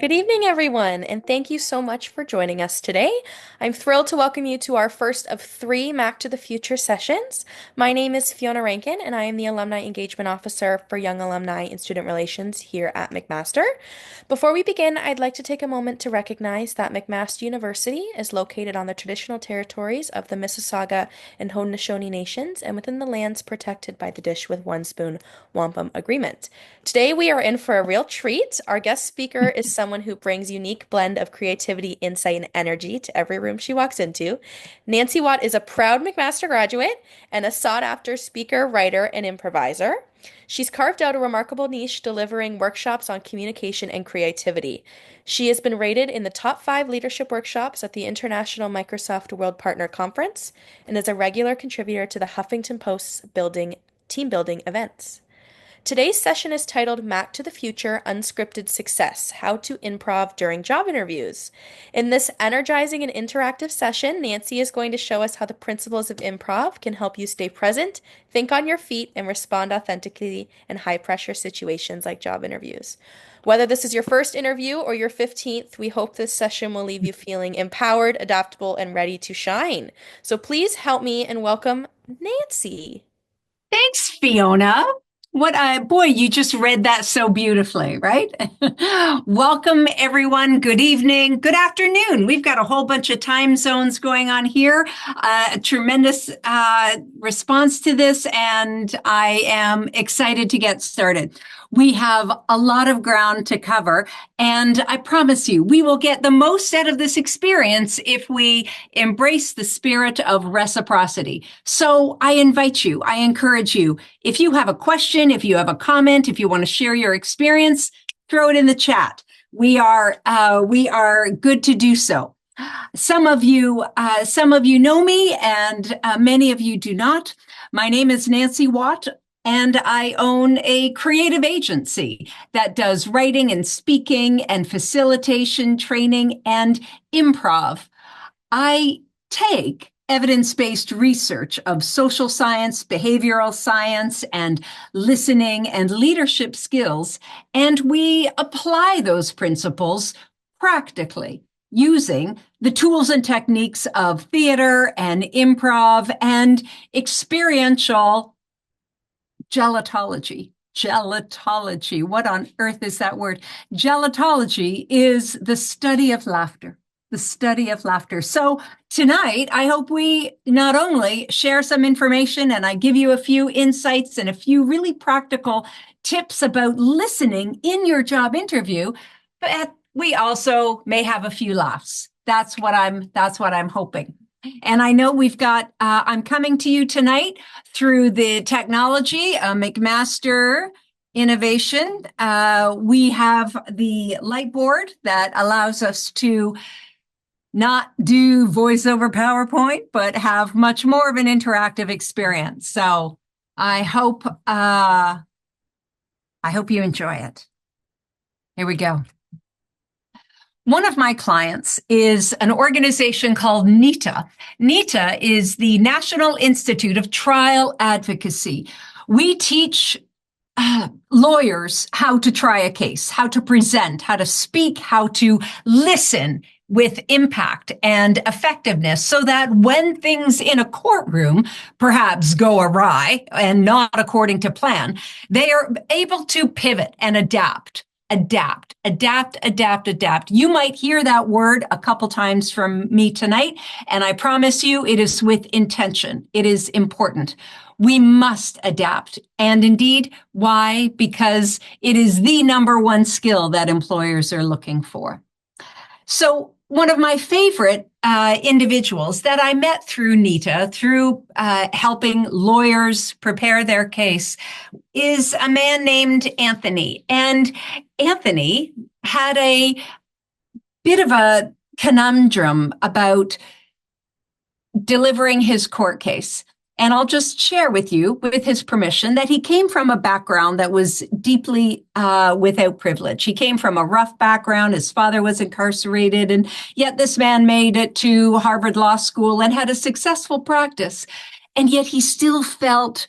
Good evening, everyone, and thank you so much for joining us today. I'm thrilled to welcome you to our first of three Mac to the Future sessions. My name is Fiona Rankin, and I am the Alumni Engagement Officer for Young Alumni and Student Relations here at McMaster. Before we begin, I'd like to take a moment to recognize that McMaster University is located on the traditional territories of the Mississauga and Haudenosaunee Nations and within the lands protected by the Dish with One Spoon Wampum Agreement. Today, we are in for a real treat. Our guest speaker is someone who brings unique blend of creativity, insight, and energy to every room she walks into. Nancy Watt is a proud McMaster graduate and a sought-after speaker, writer, and improviser. She's carved out a remarkable niche delivering workshops on communication and creativity. She has been rated in the top 5 leadership workshops at the International Microsoft World Partner Conference and is a regular contributor to the Huffington Post's team building events. Today's session is titled Mac to the Future Unscripted Success: How to Improv During Job Interviews. In this energizing and interactive session, Nancy is going to show us how the principles of improv can help you stay present, think on your feet, and respond authentically in high pressure situations like job interviews. Whether this is your first interview or your 15th, we hope this session will leave you feeling empowered, adaptable, and ready to shine. So please help me and welcome Nancy. Thanks, Fiona. Boy, you just read that so beautifully, right? Welcome, everyone. Good evening, good afternoon. We've got a whole bunch of time zones going on here. A tremendous response to this, and I am excited to get started. We have a lot of ground to cover, and I promise you, we will get the most out of this experience if we embrace the spirit of reciprocity. So I invite you, I encourage you, if you have a question, if you have a comment, if you want to share your experience, throw it in the chat. We are good to do so. Some of you know me, and many of you do not. My name is Nancy Watt, and I own a creative agency that does writing and speaking and facilitation training and improv. I take evidence-based research of social science, behavioral science, and listening and leadership skills, and we apply those principles practically using the tools and techniques of theater and improv and experiential gelatology. Gelatology. What on earth is that word? Gelatology is the study of laughter. The study of laughter. So tonight, I hope we not only share some information and I give you a few insights and a few really practical tips about listening in your job interview, but we also may have a few laughs. That's what I'm hoping. And I know I'm coming to you tonight through the technology, McMaster Innovation. We have the light board that allows us to not do voice over PowerPoint, but have much more of an interactive experience. So I hope you enjoy it. Here we go. One of my clients is an organization called NITA. NITA is the National Institute of Trial Advocacy. We teach lawyers how to try a case, how to present, how to speak, how to listen with impact and effectiveness so that when things in a courtroom perhaps go awry and not according to plan, they are able to pivot and adapt. Adapt. You might hear that word a couple times from me tonight, and I promise you it is with intention. It is important. We must adapt. And indeed, why? Because it is the number one skill that employers are looking for. So one of my favorite individuals that I met through NITA, through helping lawyers prepare their case, is a man named Anthony. And Anthony had a bit of a conundrum about delivering his court case. And I'll just share with you, with his permission, that he came from a background that was deeply without privilege. He came from a rough background. His father was incarcerated, and yet this man made it to Harvard Law School and had a successful practice. And yet he still felt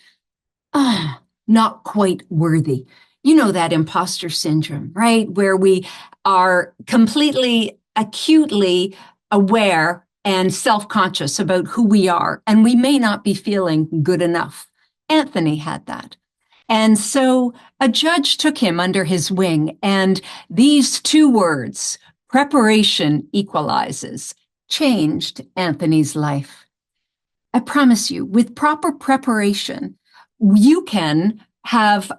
not quite worthy. You know that imposter syndrome, right? Where we are completely acutely aware and self-conscious about who we are, and we may not be feeling good enough. Anthony had that. And so a judge took him under his wing, and these two words, preparation equalizes, changed Anthony's life. I promise you, with proper preparation, you can have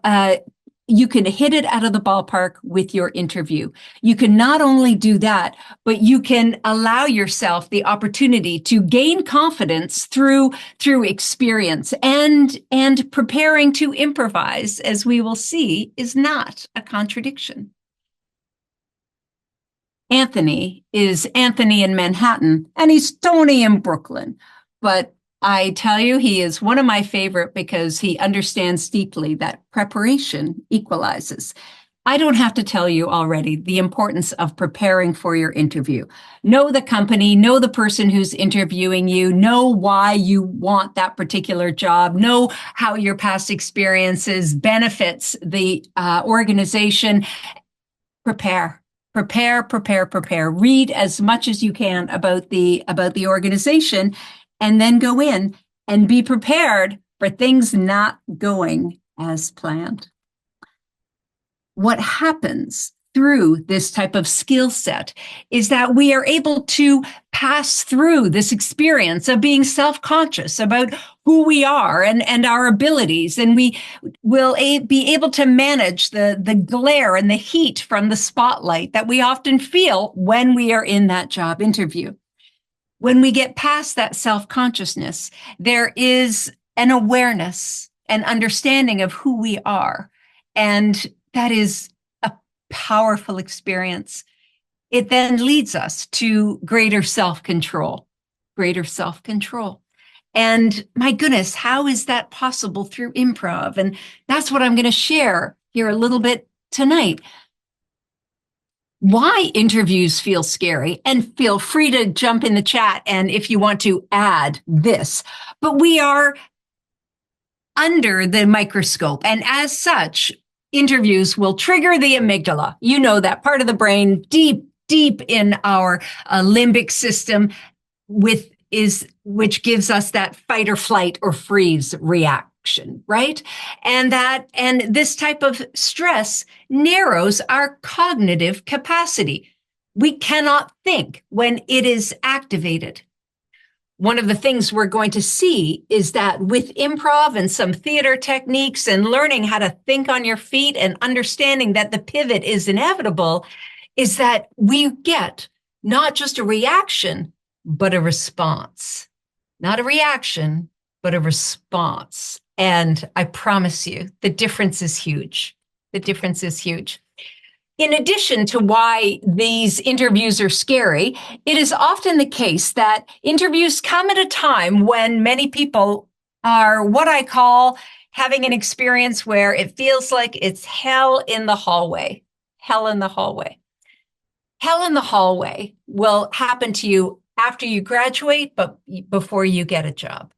you can hit it out of the ballpark with your interview. You can not only do that, but you can allow yourself the opportunity to gain confidence through experience, and preparing to improvise, as we will see, is not a contradiction. Anthony is Anthony in Manhattan, and he's Tony in Brooklyn. But I tell you, he is one of my favorite because he understands deeply that preparation equalizes. I don't have to tell you already the importance of preparing for your interview. Know the company, know the person who's interviewing you, know why you want that particular job, know how your past experiences benefits the organization. Prepare. Prepare. Read as much as you can about the organization, and then go in and be prepared for things not going as planned. What happens through this type of skill set is that we are able to pass through this experience of being self-conscious about who we are and our abilities, and we will be able to manage the glare and the heat from the spotlight that we often feel when we are in that job interview. When we get past that self-consciousness, there is an awareness and understanding of who we are, and that is a powerful experience. It then leads us to greater self-control. And my goodness, how is that possible through improv? And that's what I'm going to share here a little bit tonight. Why interviews feel scary, and feel free to jump in the chat and if you want to add this, but we are under the microscope, and as such, interviews will trigger the amygdala. You know, that part of the brain deep in our limbic system, which gives us that fight or flight or freeze reaction, right? And this type of stress narrows our cognitive capacity. We cannot think when it is activated. One of the things we're going to see is that with improv and some theater techniques and learning how to think on your feet and understanding that the pivot is inevitable, is that we get not just a reaction, but a response. Not a reaction, but a response. And I promise you, the difference is huge. In addition to why these interviews are scary, it is often the case that interviews come at a time when many people are what I call having an experience where it feels like it's hell in the hallway. Hell in the hallway will happen to you after you graduate, but before you get a job.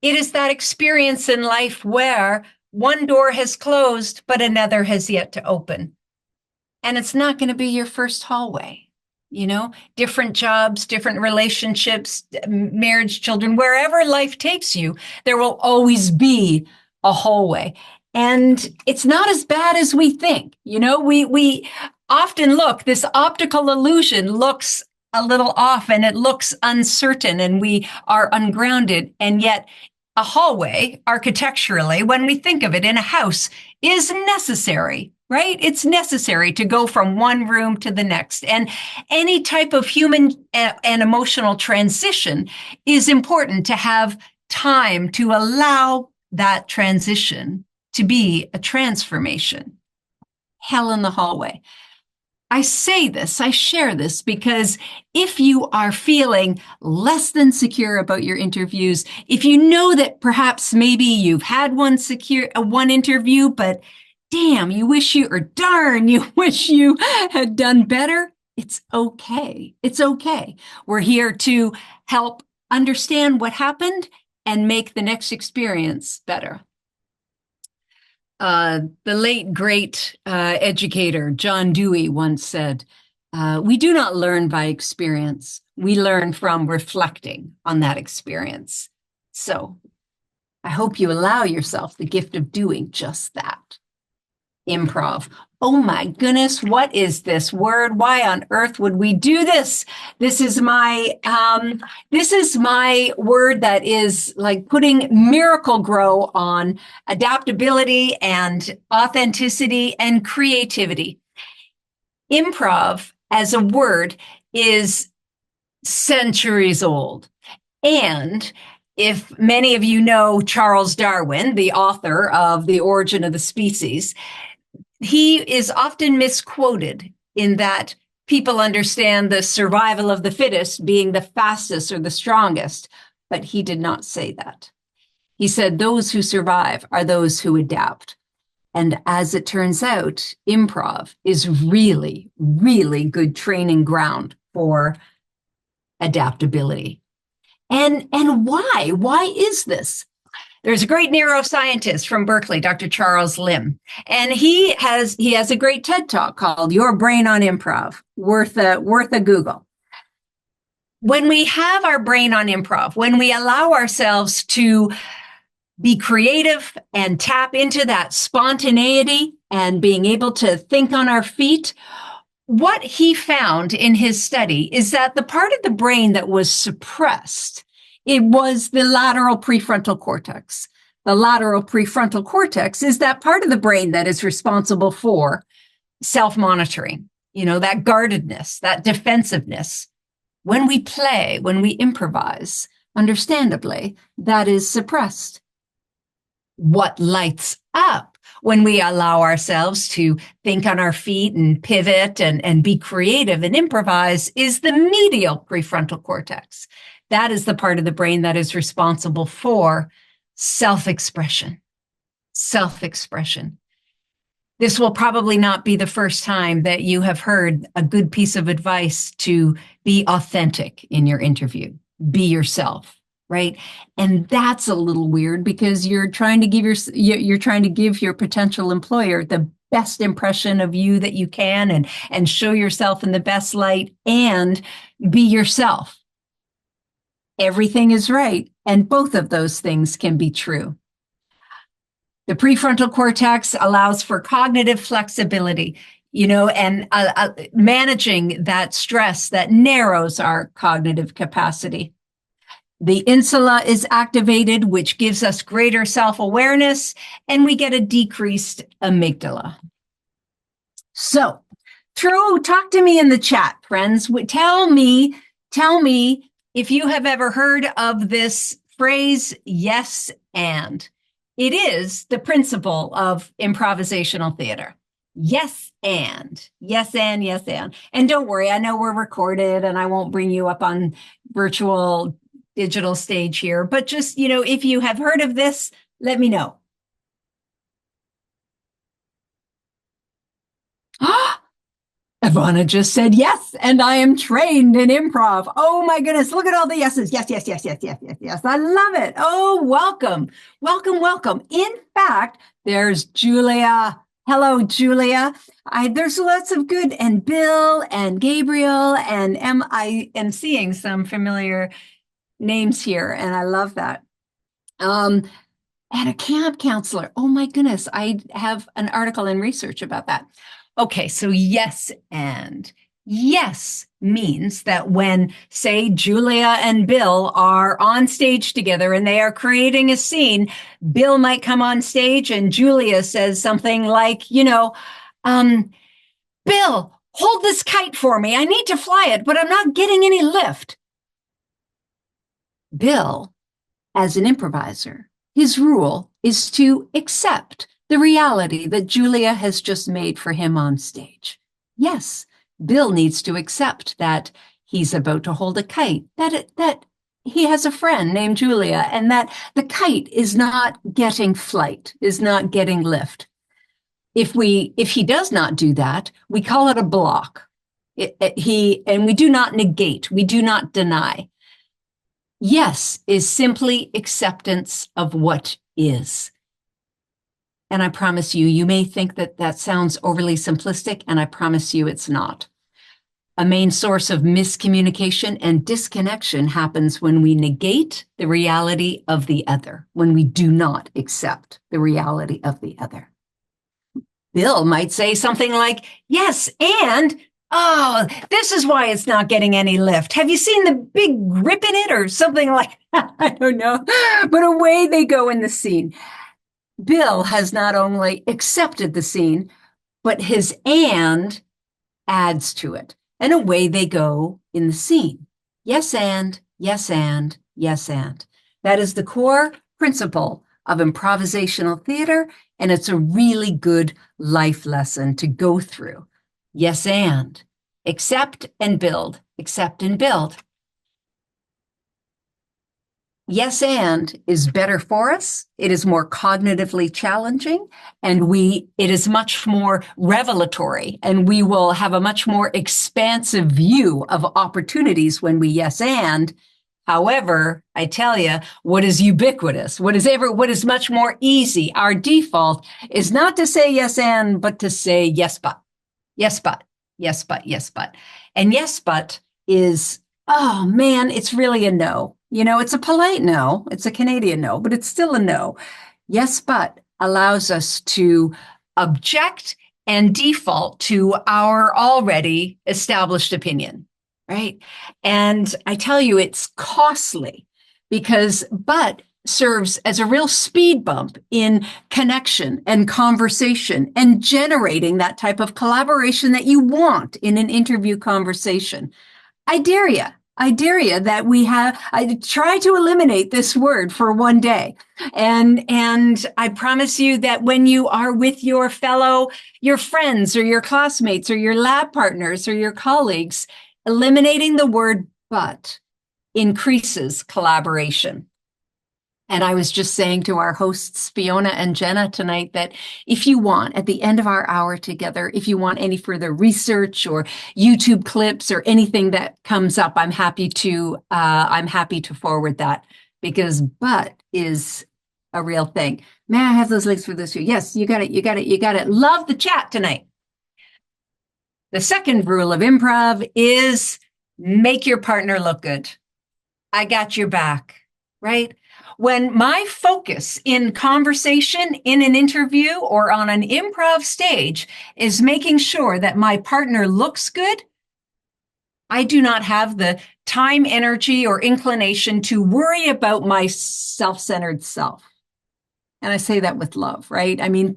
It is that experience in life where one door has closed, but another has yet to open. And it's not going to be your first hallway. You know, different jobs, different relationships, marriage, children, wherever life takes you, there will always be a hallway. And it's not as bad as we think. You know, we often this optical illusion looks a little off, and it looks uncertain, and we are ungrounded. And yet a hallway, architecturally, when we think of it in a house, is necessary. Right? It's necessary to go from one room to the next. And any type of human and emotional transition is important to have time to allow that transition to be a transformation. Hell in the hallway. I share this because if you are feeling less than secure about your interviews, if you know that perhaps maybe you've had one interview, but damn, you wish you had done better, it's okay. It's okay. We're here to help understand what happened and make the next experience better. The late, great educator John Dewey once said, We do not learn by experience. We learn from reflecting on that experience. So I hope you allow yourself the gift of doing just that. Improv. Oh my goodness, what is this word? Why on earth would we do this? This is my word that is like putting Miracle Grow on adaptability and authenticity and creativity. Improv as a word is centuries old. And if many of you know Charles Darwin, the author of The Origin of the Species, he is often misquoted in that people understand the survival of the fittest being the fastest or the strongest, but he did not say that. He said those who survive are those who adapt. And as it turns out, improv is really, really good training ground for adaptability. And why? Why is this? There's a great neuroscientist from Berkeley, Dr. Charles Lim, and he has a great TED Talk called "Your Brain on Improv," worth a Google. When we have our brain on improv, when we allow ourselves to be creative and tap into that spontaneity and being able to think on our feet, what he found in his study is that the part of the brain that was suppressed, it was the lateral prefrontal cortex. The lateral prefrontal cortex is that part of the brain that is responsible for self-monitoring, that guardedness, that defensiveness. When we play, when we improvise, understandably, that is suppressed. What lights up when we allow ourselves to think on our feet and pivot and be creative and improvise is the medial prefrontal cortex. That is the part of the brain that is responsible for self-expression. Self-expression. This will probably not be the first time that you have heard a good piece of advice to be authentic in your interview. Be yourself. Right. And that's a little weird because you're trying to give your potential employer the best impression of you that you can and show yourself in the best light and be yourself. Everything is right. And both of those things can be true. The prefrontal cortex allows for cognitive flexibility, and managing that stress that narrows our cognitive capacity. The insula is activated, which gives us greater self-awareness, and we get a decreased amygdala. So, talk to me in the chat, friends. Tell me if you have ever heard of this phrase, yes, and. It is the principle of improvisational theater. Yes, and. Yes, and, yes, and. And don't worry, I know we're recorded and I won't bring you up on virtual digital stage here, but just, if you have heard of this, let me know. Ivana just said yes, and I am trained in improv. Oh my goodness, look at all the yeses. Yes, yes, yes, yes, yes, yes, yes. I love it. Oh, welcome, welcome, welcome. In fact, there's Julia. Hello, Julia. There's lots of good, and Bill and Gabriel, and I am seeing some familiar names here, and I love that. And a camp counselor. Oh my goodness, I have an article in research about that. Okay, so yes, and. Yes means that when, say, Julia and Bill are on stage together and they are creating a scene, Bill might come on stage and Julia says something like, Bill, hold this kite for me. I need to fly it, but I'm not getting any lift. Bill, as an improviser, his rule is to accept the reality that Julia has just made for him on stage. Yes, Bill needs to accept that he's about to hold a kite, that he has a friend named Julia, and that the kite is not getting flight, is not getting lift. If he does not do that, we call it a block. And we do not negate, we do not deny. Yes is simply acceptance of what is. And I promise you, you may think that sounds overly simplistic, and I promise you it's not. A main source of miscommunication and disconnection happens when we negate the reality of the other, when we do not accept the reality of the other. Bill might say something like, yes, and oh, this is why it's not getting any lift. Have you seen the big rip in it or something like that? I don't know. But away they go in the scene. Bill has not only accepted the scene, but his and adds to it. And away they go in the scene. Yes, and, yes, and, yes, and. That is the core principle of improvisational theater, and it's a really good life lesson to go through. Yes, and. Accept and build, accept and build. Yes, and is better for us. It is more cognitively challenging, and it is much more revelatory, and we will have a much more expansive view of opportunities when we yes and. However, I tell you, what is ubiquitous, what is much more easy, our default is not to say yes and, but to say yes, but, yes, but, yes, but, yes, but. And yes, but is, oh man, it's really a no. You know, it's a polite no. It's a Canadian no, but it's still a no. Yes, but allows us to object and default to our already established opinion, right? And I tell you, it's costly because but serves as a real speed bump in connection and conversation and generating that type of collaboration that you want in an interview conversation. I dare you. I dare you that I try to eliminate this word for one day. And I promise you that when you are with your friends or your classmates or your lab partners or your colleagues, eliminating the word but increases collaboration. And I was just saying to our hosts, Fiona and Jenna, tonight that if you want, at the end of our hour together, if you want any further research or YouTube clips or anything that comes up, I'm happy to forward that because but is a real thing. May I have those links for this? Yes, you got it. You got it. You got it. Love the chat tonight. The second rule of improv is make your partner look good. I got your back, right? When my focus in conversation, in an interview, or on an improv stage is making sure that my partner looks good, I do not have the time, energy, or inclination to worry about my self-centered self. And I say that with love, right? I mean,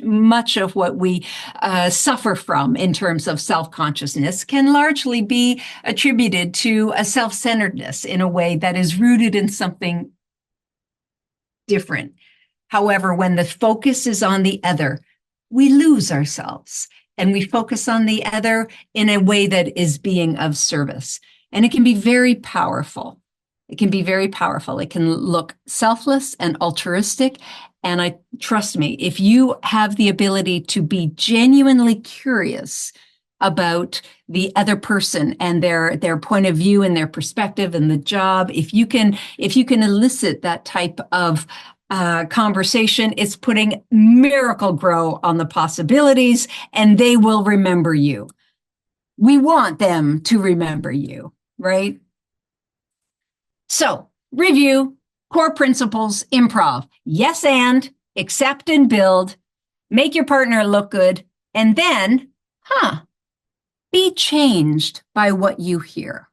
much of what we suffer from in terms of self-consciousness can largely be attributed to a self-centeredness in a way that is rooted in something different. However, when the focus is on the other, we lose ourselves and we focus on the other in a way that is being of service. And it can be very powerful. It can be very powerful. It can look selfless and altruistic. And trust me, if you have the ability to be genuinely curious about the other person and their point of view and their perspective and the job, if you can elicit that type of conversation, it's putting miracle grow on the possibilities, and they will remember you. We want them to remember you, right? So, review, core principles, improv. Yes, and, accept and build, make your partner look good, and then, be changed by what you hear.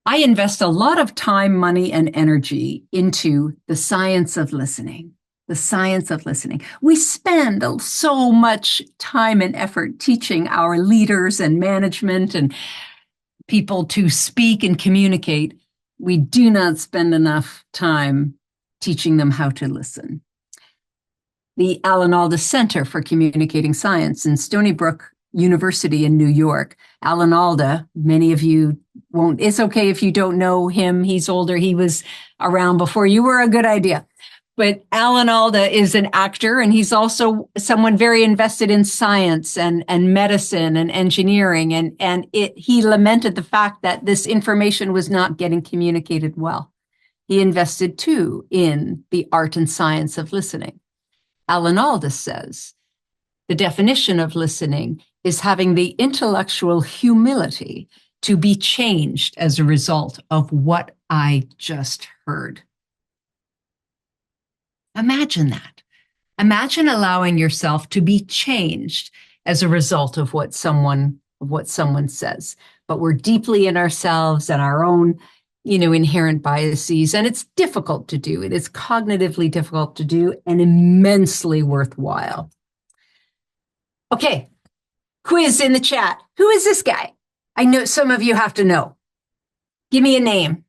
I invest a lot of time, money, and energy into the science of listening. The science of listening. We spend so much time and effort teaching our leaders and management and people to speak and communicate. We do not spend enough time teaching them how to listen. The Alan Alda Center for Communicating Science in Stony Brook University in New York. Alan Alda, many of you won't, it's okay if you don't know him. He's older. He was around before you were a good idea. But Alan Alda is an actor, and he's also someone very invested in science and medicine and engineering. And he lamented the fact that this information was not getting communicated well. He invested too in the art and science of listening. Alan Alda says, the definition of listening is having the intellectual humility to be changed as a result of what I just heard. Imagine that. Imagine allowing yourself to be changed as a result of what someone says. But we're deeply in ourselves and our own, inherent biases, and it's difficult to do. It is cognitively difficult to do and immensely worthwhile. Okay, quiz in the chat. Who is this guy? I know some of you have to know. Give me a name.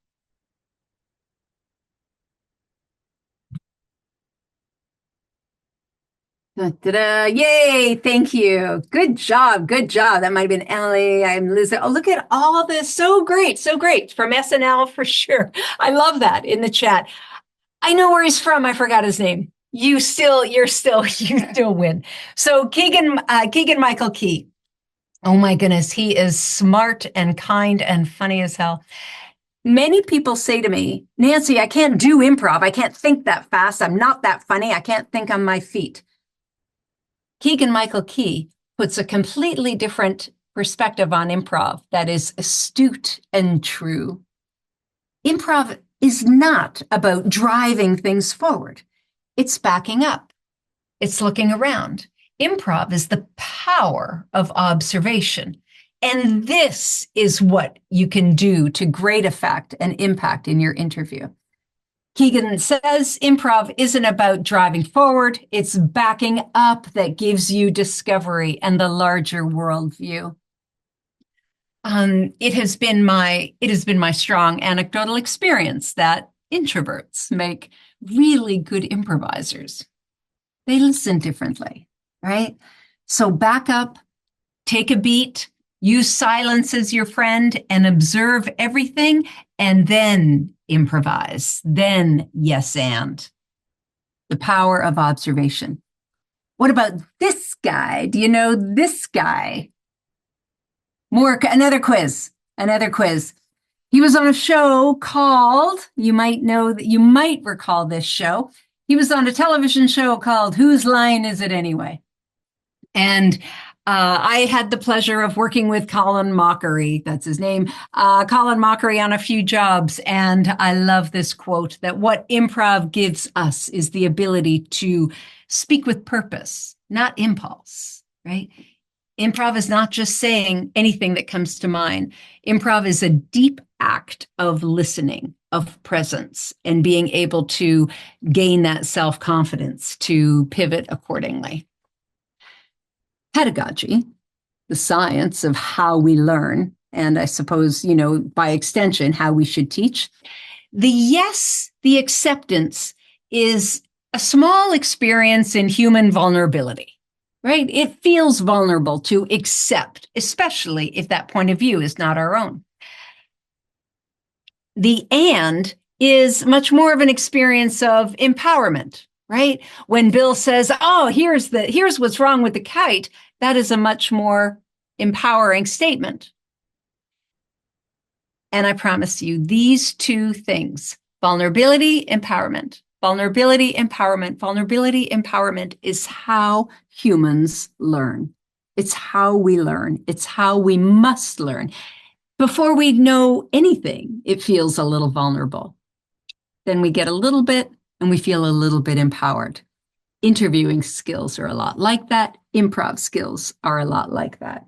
Da-da-da. Yay, thank you. Good job, good job. That might have been Ellie. I'm Liz. Oh, look at all this. So great, so great. From SNL for sure. I love that in the chat. I know where he's from. I forgot his name. You still win. So Keegan Michael Key. Oh my goodness, he is smart and kind and funny as hell. Many people say to me, Nancy, I can't do improv. I can't think that fast. I'm not that funny. I can't think on my feet. Keegan Michael Key puts a completely different perspective on improv that is astute and true. Improv is not about driving things forward. It's backing up. It's looking around. Improv is the power of observation. And this is what you can do to great effect and impact in your interview. Keegan says improv isn't about driving forward. It's backing up that gives you discovery and the larger worldview. It has been my strong anecdotal experience that introverts make really good improvisers. They listen differently, right? So back up, take a beat, use silence as your friend, and observe everything, and then improvise. Then yes, and the power of observation. What about this guy? Do you know this guy? Another quiz. He was on a show called, you might recall this show. He was on a television show called Whose Line Is It Anyway? And I had the pleasure of working with Colin Mockery, that's his name, Colin Mockery on a few jobs. And I love this quote that what improv gives us is the ability to speak with purpose, not impulse, right? Improv is not just saying anything that comes to mind. Improv is a deep act of listening, of presence, and being able to gain that self-confidence to pivot accordingly. Pedagogy, the science of how we learn, and I suppose, by extension, how we should teach. The acceptance is a small experience in human vulnerability. Right? It feels vulnerable to accept, especially if that point of view is not our own. The and is much more of an experience of empowerment, right? When Bill says, oh, here's what's wrong with the kite, that is a much more empowering statement. And I promise you, these two things, vulnerability, empowerment, vulnerability, empowerment. Vulnerability, empowerment is how humans learn. It's how we learn. It's how we must learn. Before we know anything, it feels a little vulnerable. Then we get a little bit and we feel a little bit empowered. Interviewing skills are a lot like that. Improv skills are a lot like that.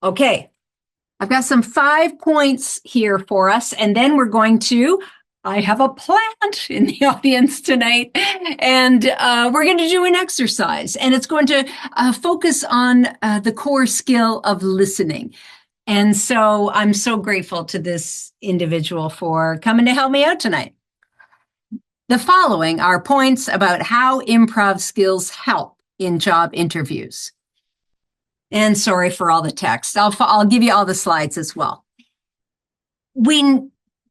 Okay, I've got some 5 points here for us, and then we're going to I have a plant in the audience tonight, and we're going to do an exercise, and it's going to focus on the core skill of listening. And so I'm so grateful to this individual for coming to help me out tonight. The following are points about how improv skills help in job interviews. And sorry for all the text. I'll give you all the slides as well.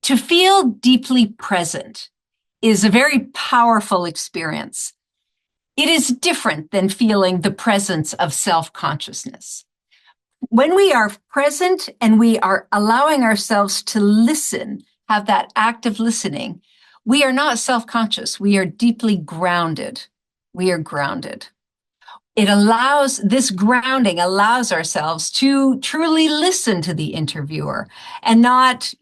To feel deeply present is a very powerful experience. It is different than feeling the presence of self-consciousness. When we are present and we are allowing ourselves to listen, have that active listening, we are not self-conscious. We are deeply grounded. We are grounded. this grounding allows ourselves to truly listen to the interviewer and not,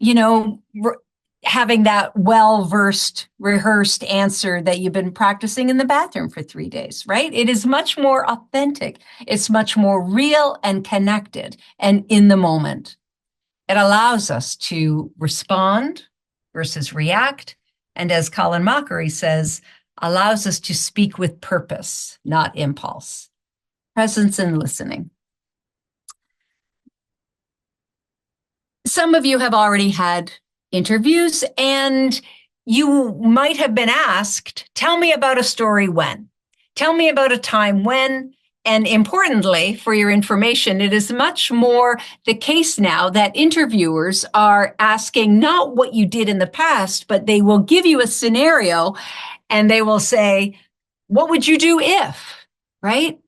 having that well-versed, rehearsed answer that you've been practicing in the bathroom for 3 days, right? It is much more authentic. It's much more real and connected and in the moment. It allows us to respond versus react. And as Colin Mockery says, allows us to speak with purpose, not impulse. Presence and listening. Some of you have already had interviews, and you might have been asked, tell me about a story when. Tell me about a time when. And importantly, for your information, it is much more the case now that interviewers are asking not what you did in the past, but they will give you a scenario and they will say, what would you do if, right?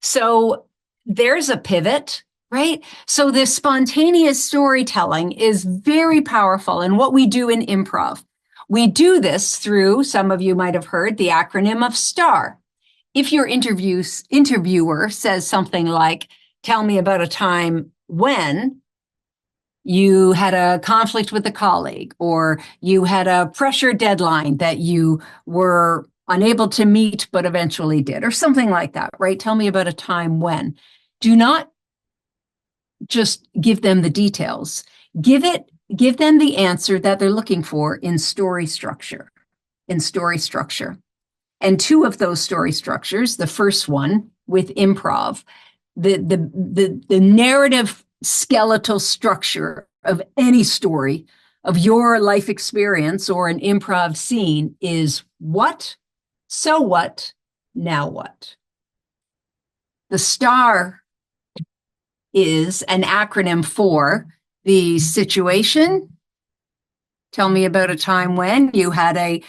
So there's a pivot, right? So this spontaneous storytelling is very powerful in what we do in improv. We do this through, some of you might have heard, the acronym of STAR. If your interviewer says something like, tell me about a time when you had a conflict with a colleague, or you had a pressure deadline that you were unable to meet but eventually did, or something like that, right? Tell me about a time when. Do not just give them the details. Give them the answer that they're looking for in story structure. And two of those story structures, the first one with improv, the narrative skeletal structure of any story of your life experience or an improv scene is what, so what, now what. The STAR is an acronym for the situation. Tell me about a time when you had a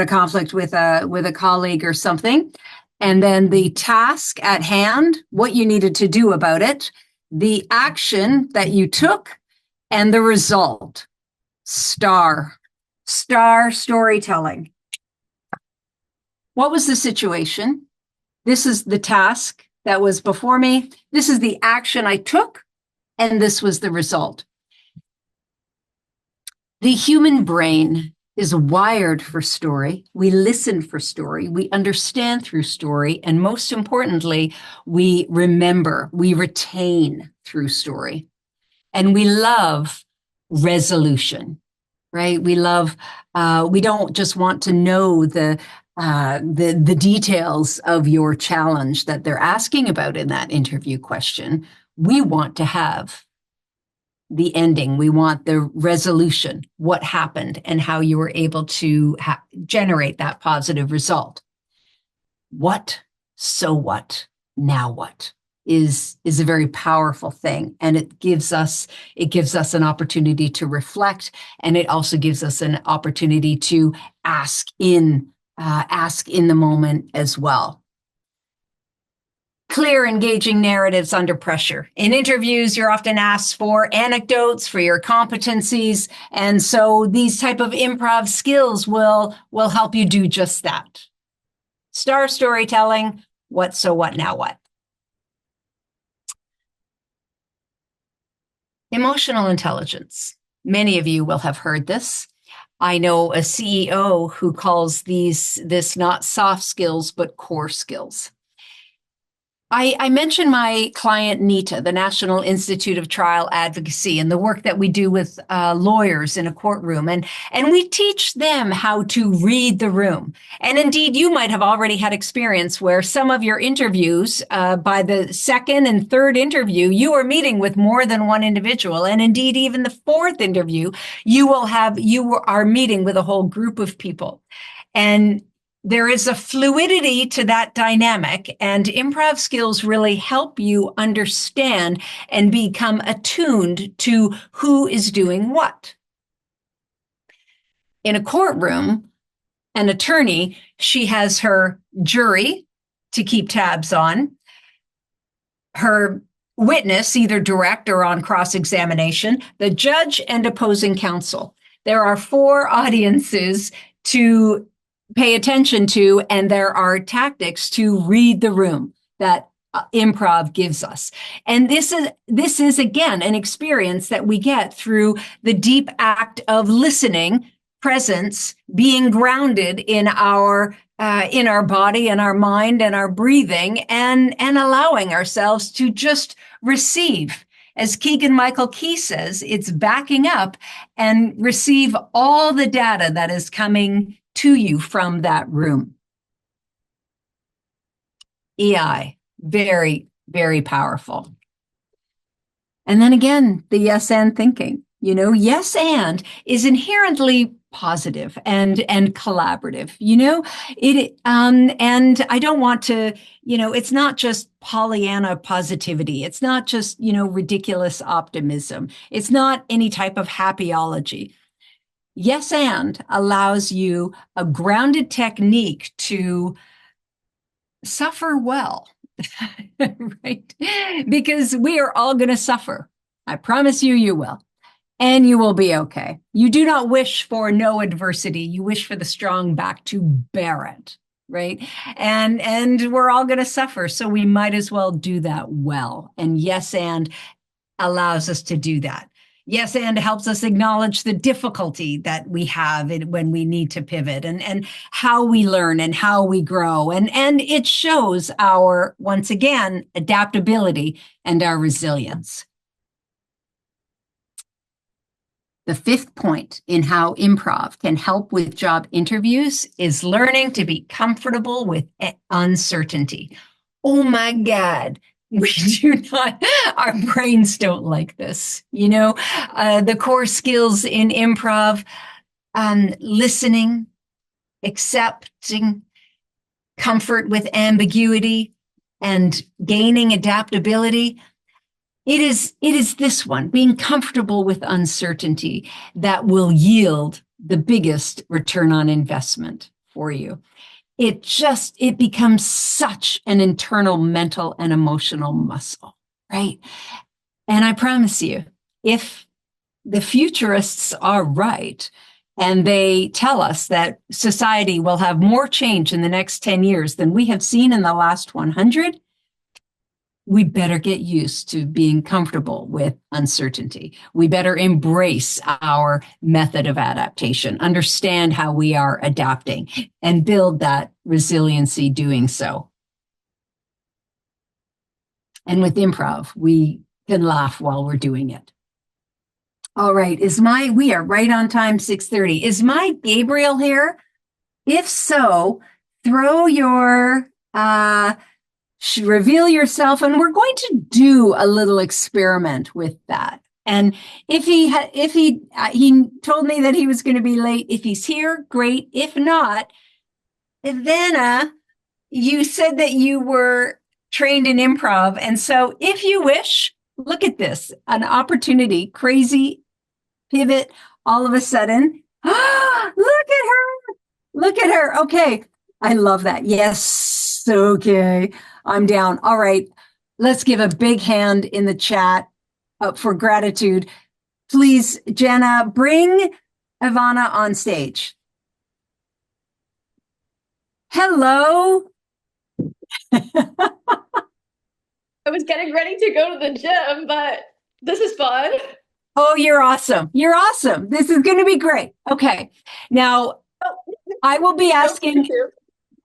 conflict with a colleague or something, and then the task at hand, what you needed to do about it, the action that you took, and the result. STAR storytelling. What was the situation? This is the task that was before me. This is the action I took, and this was the result. The human brain is wired for story. We listen for story. We understand through story. And most importantly, we remember, we retain through story. And we love resolution, right? We don't just want to know the details of your challenge that they're asking about in that interview question. We want to have the ending. We want the resolution, what happened and how you were able to generate that positive result. What, so what, now what is a very powerful thing. And it gives us an opportunity to reflect. And it also gives us an opportunity to ask in the moment as well. Clear, engaging narratives under pressure. In interviews, you're often asked for anecdotes for your competencies. And so these type of improv skills will help you do just that. STAR storytelling, what, so what, now what. Emotional intelligence. Many of you will have heard this. I know a CEO who calls this not soft skills, but core skills. I mentioned my client, NITA, the National Institute of Trial Advocacy, and the work that we do with lawyers in a courtroom. And we teach them how to read the room. And indeed, you might have already had experience where some of your interviews, by the second and third interview, you are meeting with more than one individual. And indeed, even the fourth interview, you are meeting with a whole group of people. And there is a fluidity to that dynamic, and improv skills really help you understand and become attuned to who is doing what. In a courtroom, an attorney, she has her jury to keep tabs on, her witness, either direct or on cross-examination, the judge and opposing counsel. There are 4 audiences to pay attention to, and there are tactics to read the room, that improv gives us. And this is again an experience that we get through the deep act of listening, presence, being grounded in our body and our mind and our breathing, and allowing ourselves to just receive. As Keegan Michael Key says, it's backing up and receive all the data that is coming to you from that room. EI, very, very powerful. And then again, the yes and thinking. Yes and is inherently positive and collaborative. And I don't want to, it's not just Pollyanna positivity. It's not just, ridiculous optimism. It's not any type of happyology. Yes and allows you a grounded technique to suffer well. Right? Because we are all going to suffer. I promise you, you will. And you will be okay. You do not wish for no adversity. You wish for the strong back to bear it, right? And we're all going to suffer. So we might as well do that well. And yes, and allows us to do that. Yes, and helps us acknowledge the difficulty that we have when we need to pivot and how we learn and how we grow. And it shows our, once again, adaptability and our resilience. The fifth point in how improv can help with job interviews is learning to be comfortable with uncertainty. Oh my God. We do not, our brains don't like this. The core skills in improv, listening, accepting, comfort with ambiguity, and gaining adaptability. It is this one, being comfortable with uncertainty, that will yield the biggest return on investment for you. It becomes such an internal mental and emotional muscle, right? And I promise you, if the futurists are right, and they tell us that society will have more change in the next 10 years than we have seen in the last 100, we better get used to being comfortable with uncertainty. We better embrace our method of adaptation, understand how we are adapting, and build that resiliency doing so. And with improv, we can laugh while we're doing it. All right, we are right on time, 6:30. Is my Gabriel here? If so, throw your, reveal yourself, and we're going to do a little experiment with that. And if he told me that he was going to be late. If he's here, great. If not, Ivana, you said that you were trained in improv, and so if you wish, look at this, an opportunity, crazy pivot all of a sudden. Look at her. Look at her. Okay. I love that. Yes. Okay. I'm down. All right. Let's give a big hand in the chat for gratitude. Please, Jenna, bring Ivana on stage. Hello. I was getting ready to go to the gym, but this is fun. Oh, you're awesome. You're awesome. This is going to be great. Okay. Now, I will be asking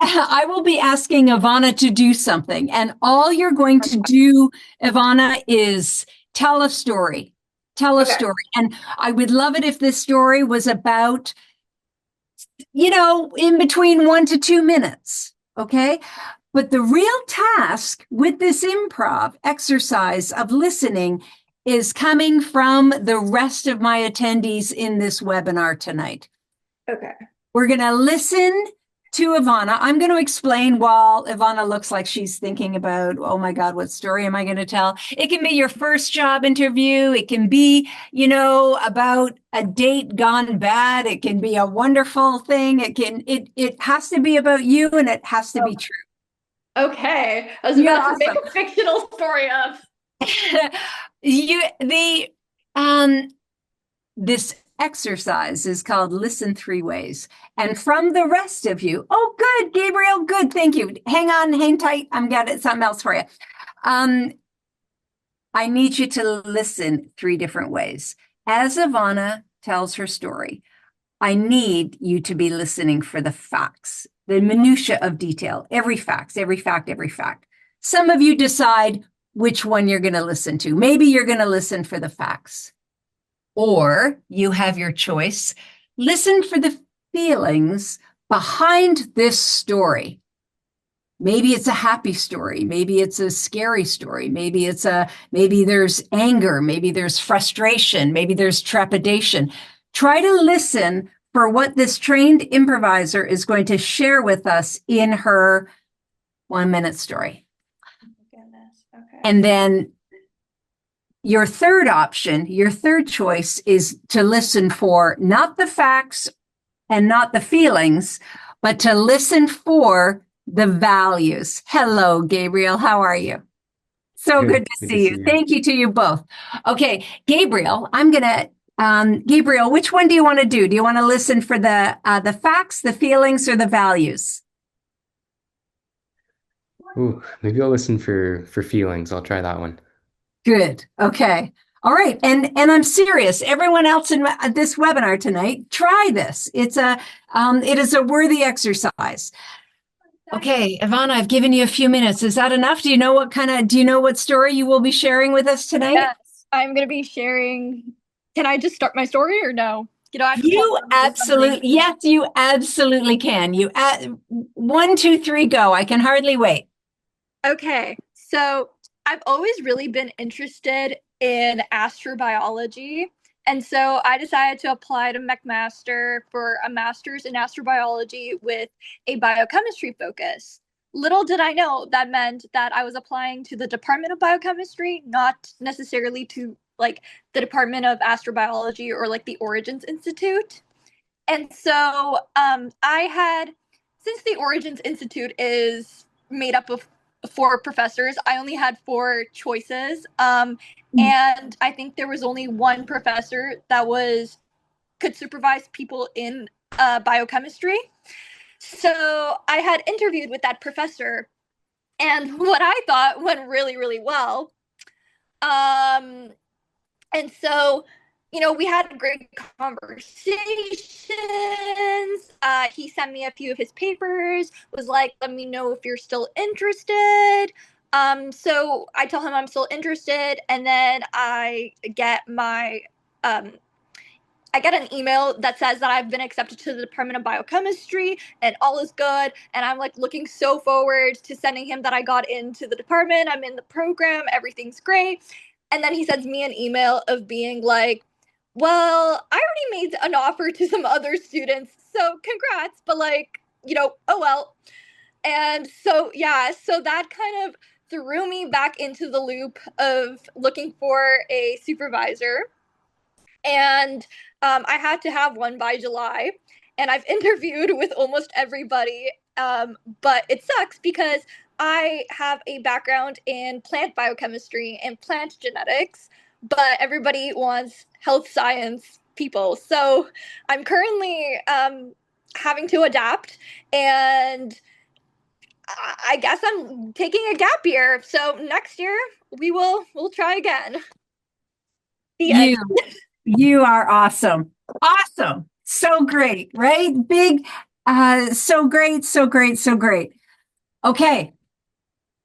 Ivana to do something. And all you're going to do, Ivana, is tell a story. Tell a story. And I would love it if this story was about, in between 1 to 2 minutes. Okay. But the real task with this improv exercise of listening is coming from the rest of my attendees in this webinar tonight. Okay. We're going to listen to Ivana. I'm going to explain while Ivana looks like she's thinking about, oh my God, what story am I going to tell? It can be your first job interview. It can be, about a date gone bad. It can be a wonderful thing. It has to be about you, and it has to be true. Okay. I was about to make a fictional story up. This exercise is called Listen Three Ways. And from the rest of you, oh, good, Gabriel, good, thank you. Hang on, hang tight. I'm getting something else for you. I need you to listen three different ways. As Ivana tells her story, I need you to be listening for the facts, the minutia of detail, every fact, every fact, every fact. Some of you decide which one you're going to listen to. Maybe you're going to listen for the facts, or you have your choice. Listen for the feelings behind this story. Maybe it's a happy story. Maybe it's a scary story. Maybe there's anger. Maybe there's frustration. Maybe there's trepidation. Try to listen for what this trained improviser is going to share with us in her 1-minute story. Goodness. Okay. And then your third option, your third choice is to listen for not the facts and not the feelings, but to listen for the values. Hello, Gabriel. How are you? So good to see you. Thank you to you both. Okay, Gabriel, Gabriel, which one do you want to do? Do you want to listen for the facts, the feelings, or the values? Ooh, maybe I'll listen for feelings. I'll try that one. Good. Okay. All right. And I'm serious. Everyone else in this webinar tonight, try this. It is a worthy exercise. Okay, Ivana, I've given you a few minutes. Is that enough? Do you know what story you will be sharing with us tonight? Yes, I'm going to be sharing. Can I just start my story or no? You absolutely, yes, you absolutely can. 1, 2, 3, go. I can hardly wait. Okay, so I've always really been interested in astrobiology. And so I decided to apply to McMaster for a master's in astrobiology with a biochemistry focus. Little did I know that meant that I was applying to the Department of Biochemistry, not necessarily to like the Department of Astrobiology or like the Origins Institute. And so since the Origins Institute is made up of 4 professors, I only had 4 choices. And I think there was only one professor that could supervise people in biochemistry. So I had interviewed with that professor, and what I thought went really, really well. And so, we had great conversations. He sent me a few of his papers, was like, let me know if you're still interested. So I tell him I'm still interested, and then I get an email that says that I've been accepted to the Department of Biochemistry and all is good. And I'm like looking so forward to sending him that I got into the department. I'm in the program. Everything's great. And then he sends me an email of being like, well, I already made an offer to some other students. So congrats. But oh well. And so, yeah, so that kind of threw me back into the loop of looking for a supervisor. And I had to have one by July. And I've interviewed with almost everybody. But it sucks because I have a background in plant biochemistry and plant genetics, but everybody wants health science people. So I'm currently having to adapt, and I guess I'm taking a gap year. So next year we'll try again. You are awesome. Awesome. So great, right? Big, so great, so great, so great. Okay.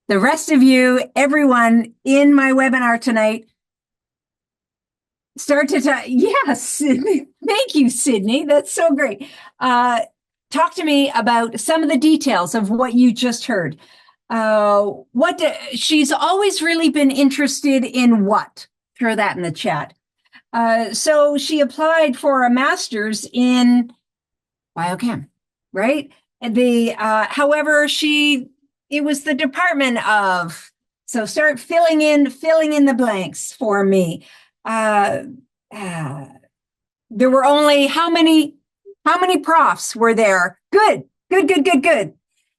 The rest of you, everyone in my webinar tonight, start to talk. Yes. Thank you, Sydney. That's so great. Talk to me about some of the details of what you just heard. She's always really been interested in what? Throw that in the chat. So she applied for a master's in biochem, right? However, it was the department of, so start filling in the blanks for me. There were only how many profs were there? Good.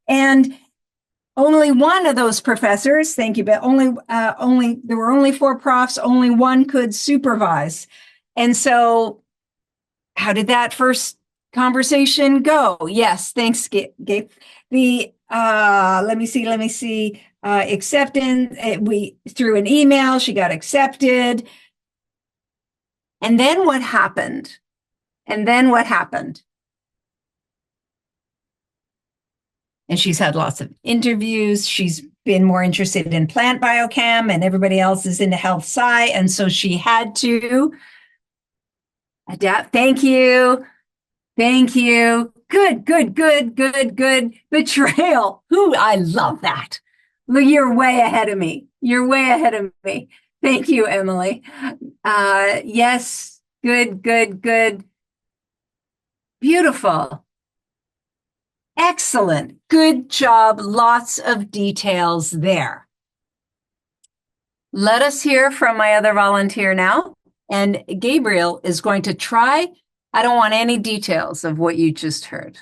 And only one of those professors, thank you, but there were only 4 profs, only one could supervise. And so How did that first conversation go? Yes, thanks, Gabe. The let me see. Acceptance. We through an email, she got accepted. And then what happened? And then what happened? And she's had lots of interviews. She's been more interested in plant biochem, and everybody else is into health sci. And so she had to adapt. Thank you. Thank you. Good. Betrayal. Ooh, I love that. Look, you're way ahead of me. You're way ahead of me. Thank you, Emily. Yes. Good. Beautiful. Excellent. Good job. Lots of details there. Let us hear from my other volunteer now. And Gabriel is going to try. I don't want any details of what you just heard.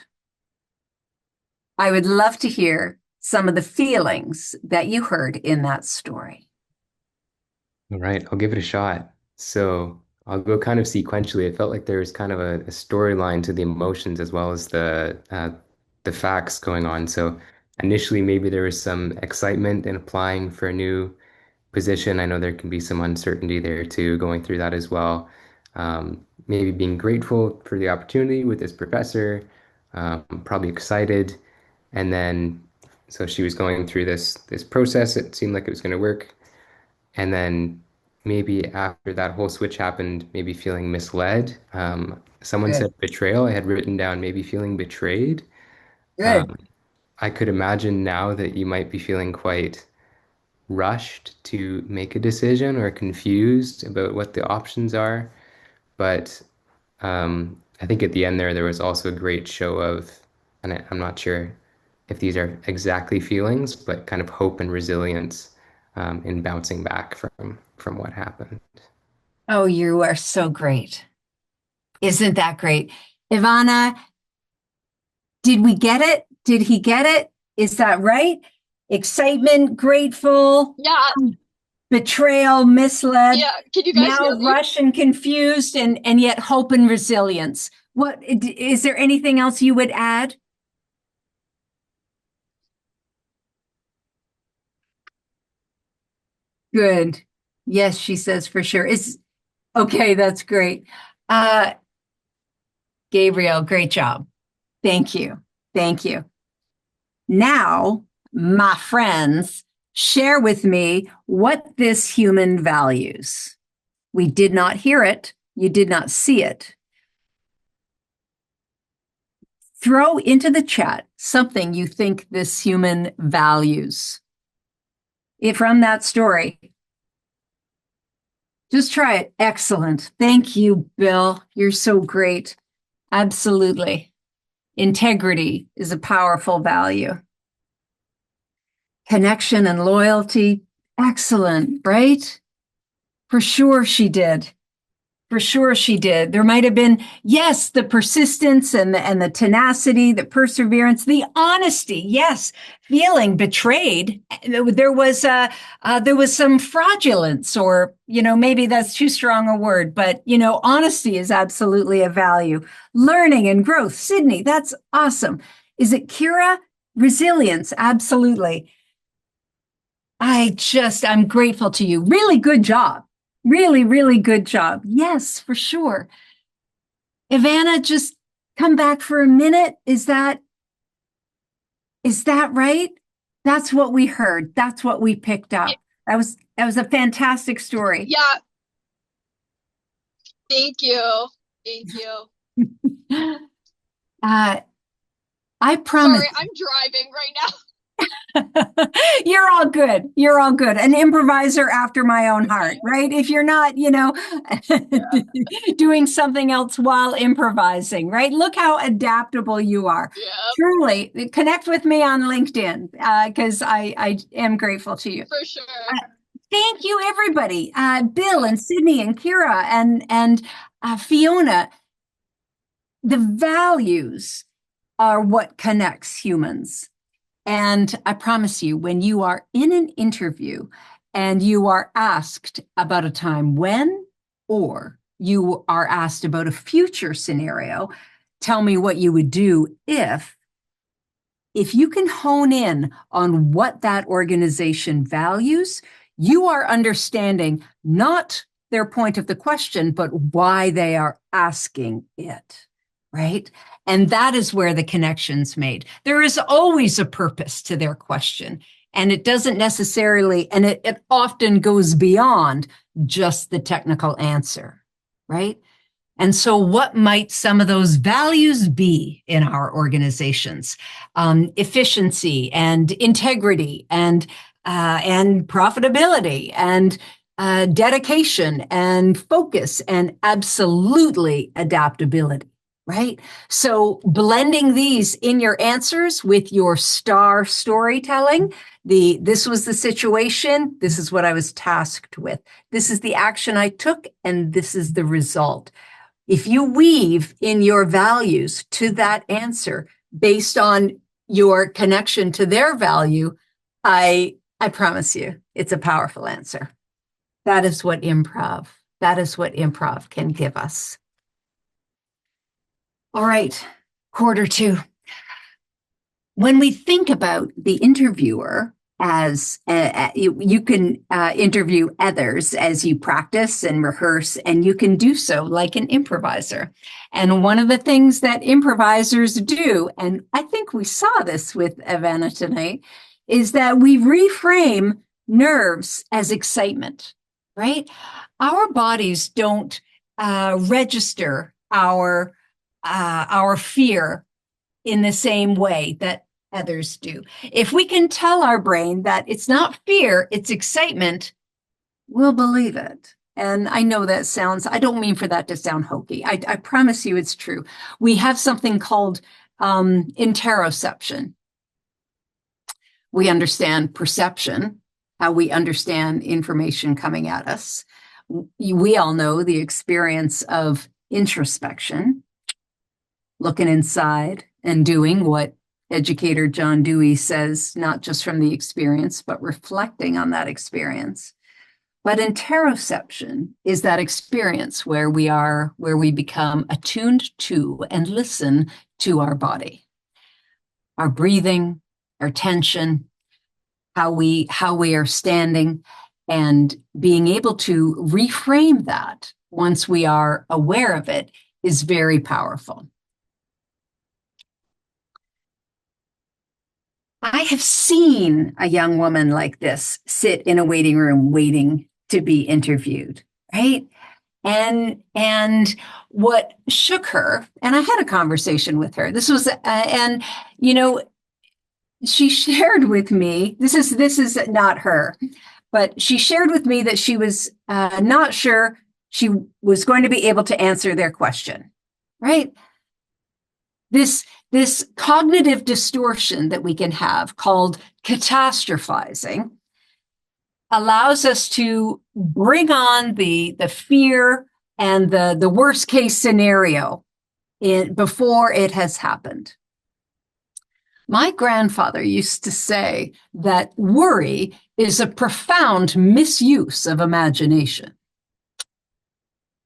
I would love to hear some of the feelings that you heard in that story. All right, I'll give it a shot. So I'll go kind of sequentially. It felt like there was kind of a storyline to the emotions as well as the facts going on. So initially, maybe there was some excitement in applying for a new position. I know there can be some uncertainty there too, going through that as well. Maybe being grateful for the opportunity with this professor, probably excited, and then so she was going through this process. It seemed like it was going to work, and then maybe after that whole switch happened, maybe feeling misled. Someone Good. said betrayal. I had written down maybe feeling betrayed. Good. Um, I could imagine now that you might be feeling quite rushed to make a decision or confused about what the options are. But I think at the end there was also a great show of, and I'm not sure if these are exactly feelings, but kind of hope and resilience in bouncing back from what happened. Oh, you are so great. Isn't that great? Ivana, did we get it? Did he get it? Is that right? Excitement, grateful, Yeah, betrayal, misled, yeah. Can you guys now hear me? rush and confused, and yet hope and resilience. What is there anything else you would add? Good. Yes, she says for sure. Is okay, that's great. Uh, Gabriel, great job. Thank you. Thank you. Now, my friends, share with me what this human values. We did not hear it. You did not see it. Throw into the chat something you think this human values. If from that story, just try it. Excellent. Thank you, Bill. You're so great. Absolutely. Integrity is a powerful value. Connection and loyalty. Excellent, right? For sure she did. For sure she did. There might have been, yes, the persistence and the tenacity, the perseverance, the honesty. Yes, feeling betrayed. There was some fraudulence, or maybe that's too strong a word, but honesty is absolutely a value. Learning and growth. Sydney, that's awesome. Is it Kira? Resilience, absolutely. I'm grateful to you. Really good job. Really good job. Yes, for sure. Ivana, just come back for a minute. Is that right? That's what we heard. That's what we picked up. That was a fantastic story. Yeah. Thank you. Thank you. I promise. Sorry, I'm driving right now. You're all good. You're all good. An improviser after my own heart, right? If you're not, doing something else while improvising, right? Look how adaptable you are. Yeah. Truly, connect with me on LinkedIn because I am grateful to you. For sure. Thank you, everybody. Bill and Sydney and Kira and Fiona. The values are what connects humans. And I promise you, when you are in an interview and you are asked about a time when or you are asked about a future scenario, tell me what you would do if you can hone in on what that organization values, you are understanding not their point of the question, but why they are asking it, right? And that is where the connection's made. There is always a purpose to their question. And it doesn't necessarily, and it often goes beyond just the technical answer, right? And so what might some of those values be in our organizations? Efficiency and integrity and profitability and dedication and focus and absolutely adaptability, right? So blending these in your answers with your star storytelling, this was the situation, this is what I was tasked with, this is the action I took, and this is the result. If you weave in your values to that answer based on your connection to their value, I promise you, it's a powerful answer. That is what improv can give us. All right, quarter two. When we think about the interviewer as you can interview others as you practice and rehearse, and you can do so like an improviser. And one of the things that improvisers do, and I think we saw this with Ivana tonight, is that we reframe nerves as excitement, right? Our bodies don't register our fear in the same way that others do. If we can tell our brain that it's not fear, it's excitement, we'll believe it. And I know that sounds, I don't mean for that to sound hokey. I promise you it's true. We have something called interoception. We understand perception, how we understand information coming at us. We all know the experience of introspection, looking inside and doing what educator John Dewey says, not just from the experience, but reflecting on that experience. But interoception is that experience where we become attuned to and listen to our body, our breathing, our tension, how we are standing, and being able to reframe that once we are aware of it is very powerful. I have seen a young woman like this sit in a waiting room waiting to be interviewed, right? And what shook her, and I had a conversation with her. This was, and you know, she shared with me. This is not her, but she shared with me that she was not sure she was going to be able to answer their question, right? This cognitive distortion that we can have called catastrophizing allows us to bring on the fear and the worst case scenario before it has happened. My grandfather used to say that worry is a profound misuse of imagination.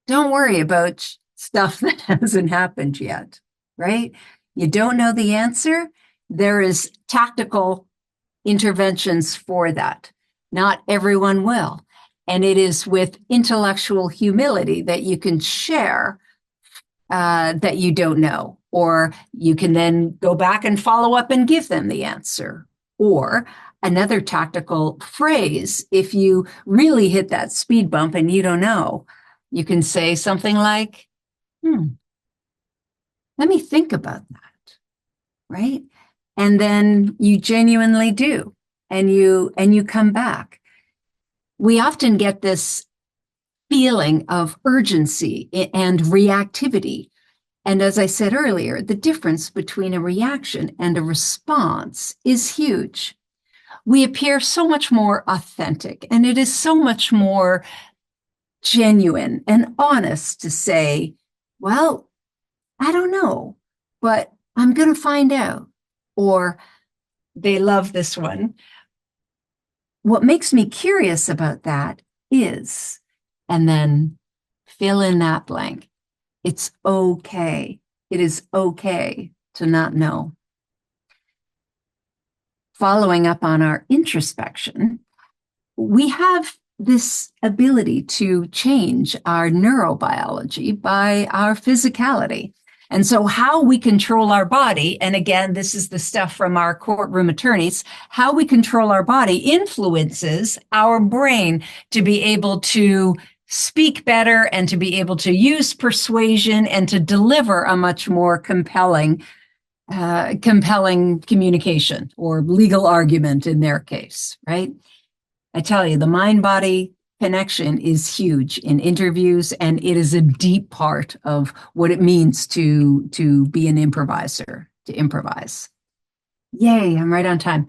Don't worry about stuff that hasn't happened yet, right? You don't know the answer. There is tactical interventions for that. Not everyone will. And it is with intellectual humility that you can share that you don't know, or you can then go back and follow up and give them the answer. Or another tactical phrase, if you really hit that speed bump and you don't know, you can say something like, let me think about that, right? And then you genuinely do, and you come back. We often get this feeling of urgency and reactivity. And as I said earlier, the difference between a reaction and a response is huge. We appear so much more authentic, and it is so much more genuine and honest to say, well, I don't know, but I'm going to find out. Or they love this one. What makes me curious about that is, and then fill in that blank. It's okay. It is okay to not know. Following up on our introspection, we have this ability to change our neurobiology by our physicality. And so how we control our body, and again, this is the stuff from our courtroom attorneys, how we control our body influences our brain to be able to speak better and to be able to use persuasion and to deliver a much more compelling communication or legal argument in their case, right? I tell you, the mind-body connection is huge in interviews, and it is a deep part of what it means to be an improviser, to improvise. Yay, I'm right on time.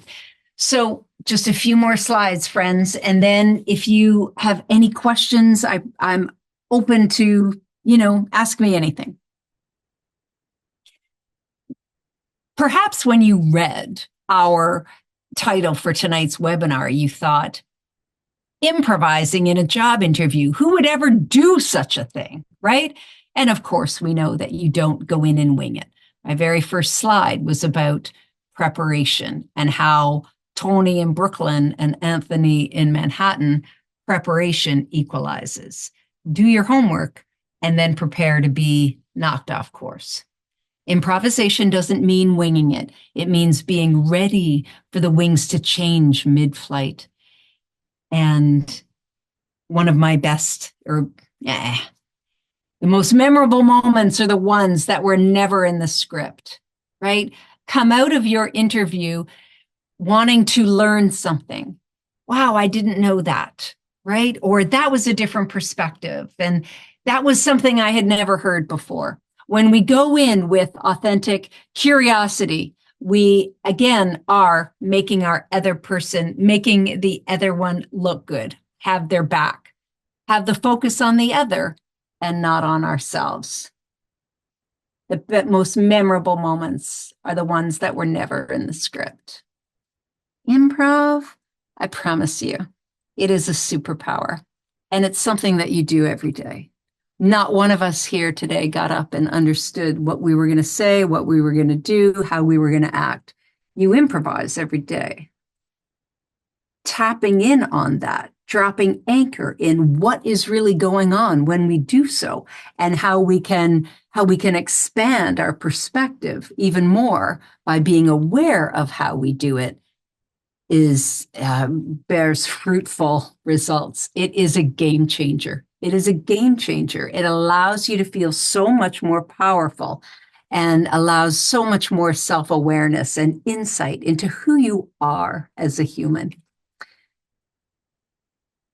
So just a few more slides, friends. And then if you have any questions, I'm open to, ask me anything. Perhaps when you read our title for tonight's webinar, you thought, improvising in a job interview, who would ever do such a thing, right? And of course, we know that you don't go in and wing it. My very first slide was about preparation and how Tony in Brooklyn and Anthony in Manhattan, preparation equalizes. Do your homework and then prepare to be knocked off course. Improvisation doesn't mean winging it. It means being ready for the wings to change mid-flight. And one of my best, the most memorable moments are the ones that were never in the script, right? Come out of your interview wanting to learn something. Wow, I didn't know that, right? Or that was a different perspective. And that was something I had never heard before. When we go in with authentic curiosity, we, again, are making making the other one look good, have their back, have the focus on the other and not on ourselves. The most memorable moments are the ones that were never in the script. Improv, I promise you, it is a superpower, and it's something that you do every day. Not one of us here today got up and understood what we were going to say, what we were going to do, how we were going to act. You improvise every day. Tapping in on that, dropping anchor in what is really going on when we do so, and how we can expand our perspective even more by being aware of how we do it bears fruitful results. It is a game changer. It is a game changer. It allows you to feel so much more powerful and allows so much more self-awareness and insight into who you are as a human.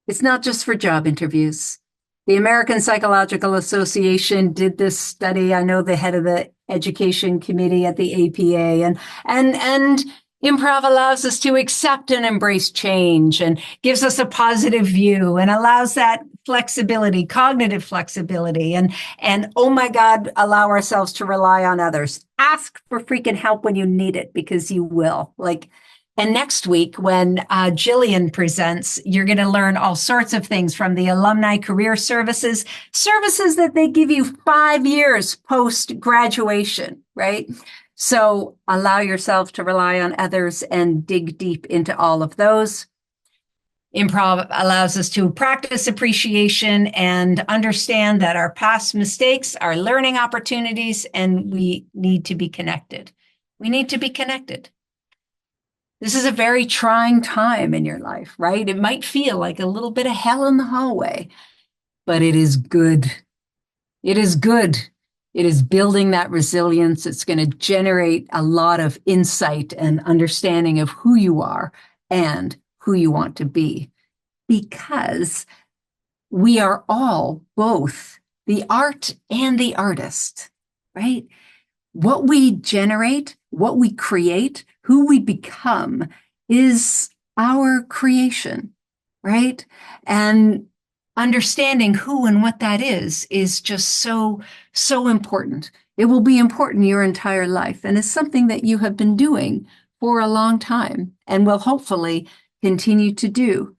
It's not just for job interviews. The American Psychological Association did this study. I know the head of the education committee at the APA, and improv allows us to accept and embrace change and gives us a positive view and allows that flexibility, cognitive flexibility, and oh my God, allow ourselves to rely on others. Ask for freaking help when you need it, because you will. And next week, when Jillian presents, you're going to learn all sorts of things from the Alumni Career Services that they give you 5 years post-graduation, right? So allow yourself to rely on others and dig deep into all of those. Improv allows us to practice appreciation and understand that our past mistakes are learning opportunities, and we need to be connected. We need to be connected. This is a very trying time in your life, right? It might feel like a little bit of hell in the hallway, but it is good. It is good. It is building that resilience. It's going to generate a lot of insight and understanding of who you are and who you want to be, because we are all both the art and the artist, right? What we generate, what we create, who we become is our creation, right? And understanding who and what that is just so, so important. It will be important your entire life, and it's something that you have been doing for a long time and will hopefully continue to do.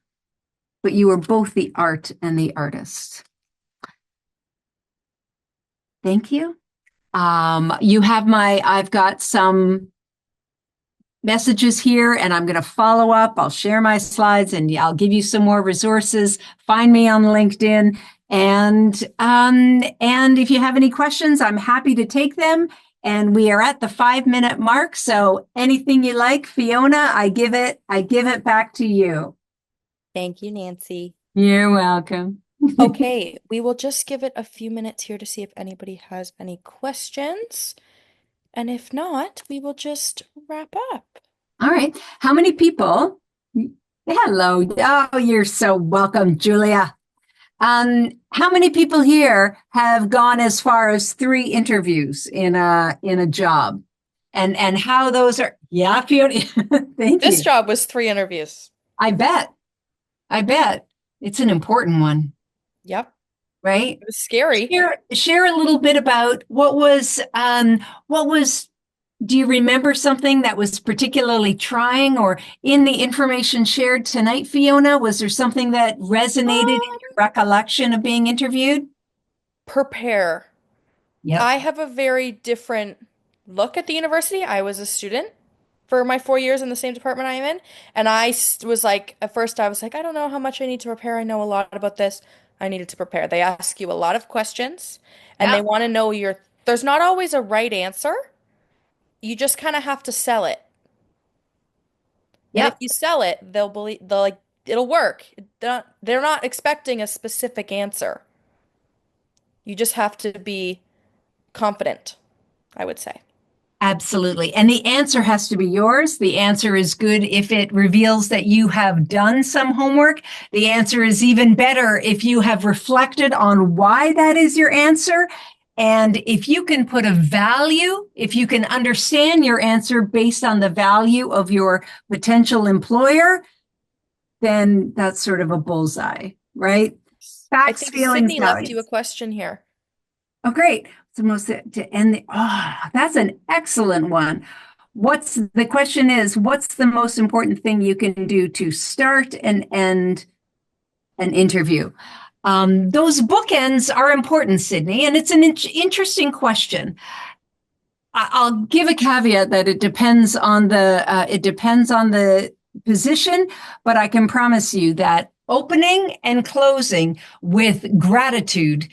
But you are both the art and the artist. Thank you. I've got some messages here and I'm going to follow up. I'll share my slides and I'll give you some more resources. Find me on LinkedIn. And if you have any questions, I'm happy to take them. And we are at the 5-minute mark. So anything you like, Fiona, I give it back to you. Thank you, Nancy. You're welcome. Okay, we will just give it a few minutes here to see if anybody has any questions. And if not, we will just wrap up. All right. How many people? Hello. Oh, you're so welcome, Julia. How many people here have gone as far as 3 interviews in a job? And how those are, yeah, Fiona. Thank This you. job was 3 interviews. I bet. It's an important one, Yep, right? it was scary. Share a little bit about what was, do you remember something that was particularly trying, or in the information shared tonight, Fiona, was there something that resonated in your recollection of being interviewed? Prepare. Yep. I have a very different look at the university. I was a student for my 4 years in the same department I'm in, and was like, at first I was like, I don't know how much I need to prepare. I know a lot about this. I needed to prepare. They ask you a lot of questions, and they Yep. want to know there's not always a right answer. You just kind of have to sell it. And if Yep. you sell it, they'll like it'll work. They're not expecting a specific answer. You just have to be confident, I would say. Absolutely. And the answer has to be yours. The answer is good if it reveals that you have done some homework. The answer is even better if you have reflected on why that is your answer. And if you can put a value, if you can understand your answer based on the value of your potential employer, then that's sort of a bullseye, right? I Facts, think feelings, Sydney left you a values. question here. Oh, great. The most to end the, that's an excellent one. The question is, what's the most important thing you can do to start and end an interview? Those bookends are important, Sydney, and it's an interesting question. I'll give a caveat that it depends on the position, but I can promise you that opening and closing with gratitude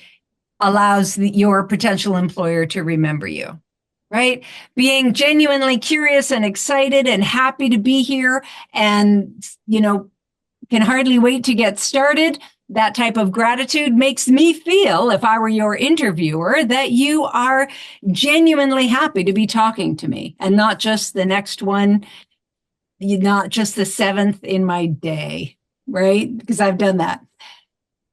allows your potential employer to remember you, right? Being genuinely curious and excited and happy to be here and, can hardly wait to get started. That type of gratitude makes me feel, if I were your interviewer, that you are genuinely happy to be talking to me and not just the next one, not just the 7th in my day, right? Because I've done that.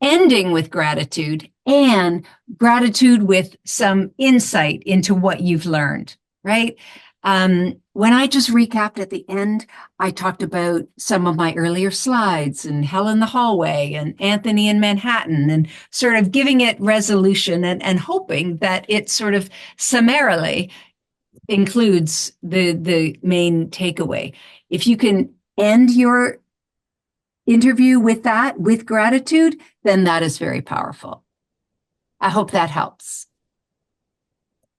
Ending with gratitude and gratitude with some insight into what you've learned, right? When I just recapped at the end, I talked about some of my earlier slides and Hell in the Hallway and Anthony in Manhattan and sort of giving it resolution and hoping that it sort of summarily includes the main takeaway. If you can end your interview with that, with gratitude, then that is very powerful. I hope that helps.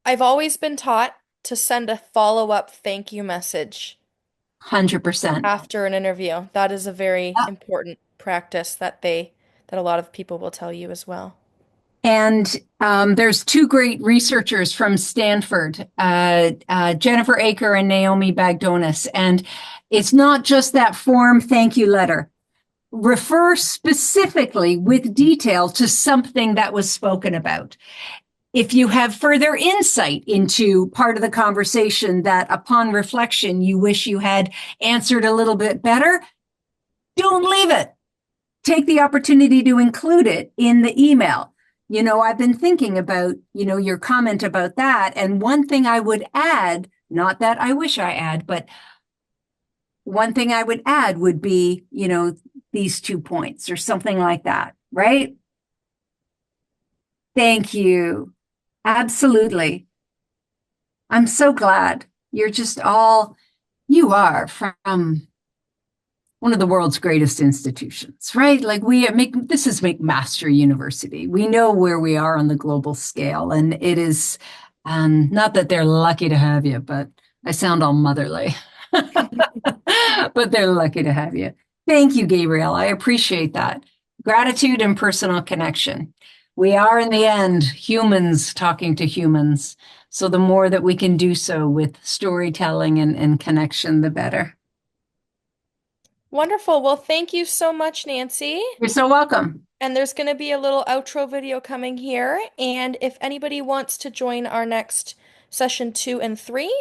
I've always been taught to send a follow-up thank you message 100%. after an interview. That is a very important practice that a lot of people will tell you as well. And there's 2 great researchers from Stanford, Jennifer Aker and Naomi Bagdonis. And it's not just that form thank you letter. Refer specifically with detail to something that was spoken about. If you have further insight into part of the conversation that upon reflection you wish you had answered a little bit better, don't leave it. Take the opportunity to include it in the email. I've been thinking about, your comment about that. And one thing I would add, not that I wish I add, but one thing I would add would be, these 2 points or something like that, right? Thank you. Absolutely. I'm so glad you are from one of the world's greatest institutions, right? Like this is McMaster University. We know where we are on the global scale, and it is not that they're lucky to have you, but I sound all motherly, but they're lucky to have you. Thank you, Gabriel. I appreciate that. Gratitude and personal connection. We are, in the end, humans talking to humans. So the more that we can do so with storytelling and connection, the better. Wonderful. Well, thank you so much, Nancy. You're so welcome. And there's going to be a little outro video coming here. And if anybody wants to join our next session 2 and 3,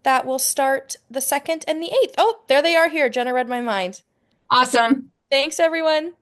that will start the 2nd and the 8th. Oh, there they are here. Jenna read my mind. Awesome. Thanks, everyone.